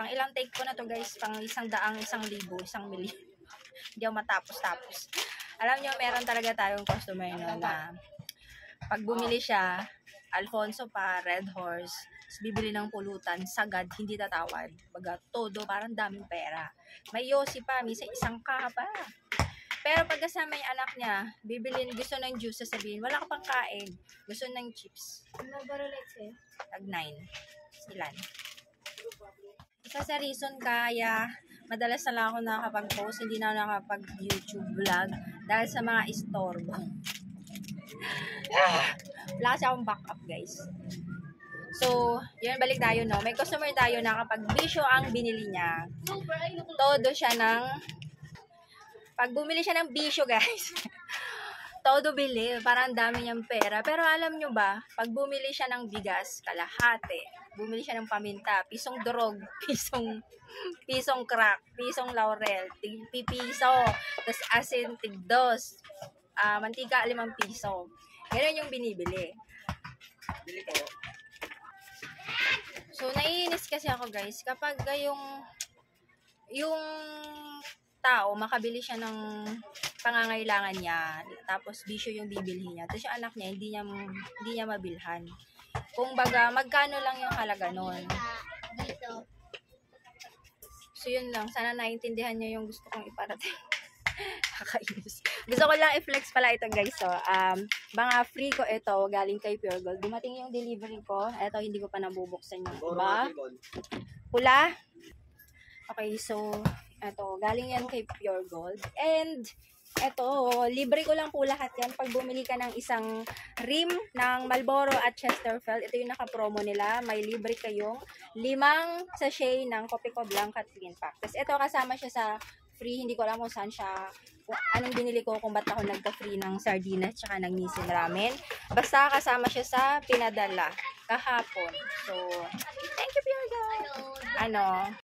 Pang ilang take ko na to guys, pang 100, 1,000, 1,000,000. Hindi ako matapos-tapos. Alam nyo, meron talaga tayong customer no, na pag bumili siya, Alfonso pa, Red Horse, bibili ng pulutan, sagad, hindi tatawad. Baga, todo, parang daming pera. May yosi pa, misa isang ka pa. Pero pag kasama yung anak niya, bibilin, gusto ng juice, sasabihin, wala ka pang kain. Gusto ng chips. Tag 9. Silan. Isa sa reason kaya madalas na lang ako nakakapag-post, hindi na ako nakakapag-YouTube vlog dahil sa mga istorbo. Wala kasi akong backup, guys. So, yun, balik tayo, no? May customer tayo na kapag bisyo ang binili niya, todo siya ng, pag bumili siya ng bisyo, guys, todo bili, parang dami niyang pera. Pero alam nyo ba, pag bumili siya ng bigas, kalahati, bumili siya ng paminta, pisong durog, pisong crack, pisong laurel, pipiso, tapos asin, tigdos, mantika, 5 piso. Ganun yung binibili. Bili ko. So, naiinis kasi ako guys, kapag yung tao, makabili siya ng pangangailangan niya, tapos bisyo yung bibilhin niya, tapos yung anak niya, hindi niya mabilhan. Kung baga, magkano lang yung halaga nun. So, yun lang. Sana naiintindihan niyo yung gusto kong iparating. Kakainis. Gusto ko lang i-flex pala ito guys. So, mga free ko ito, galing kay Pure Gold. Dumating yung delivery ko. Ito, hindi ko pa nabubuksan yung iba. Pula. Okay, so, ito, galing yan kay Pure Gold. And, ito, libre ko lang po lahat yan. Pag bumili ka ng isang rim ng Marlboro at Chesterfield, ito yung naka-promo nila. May libre kayong 5 sachet ng Copico Blanca Twin Pack. Tapos ito, kasama siya sa free. Hindi ko alam kung saan siya, kung anong binili ko, kung ba't ako nagka-free ng sardinas tsaka ng nisin ramen. Basta kasama siya sa pinadala kahapon. So, thank you, Pure Gold.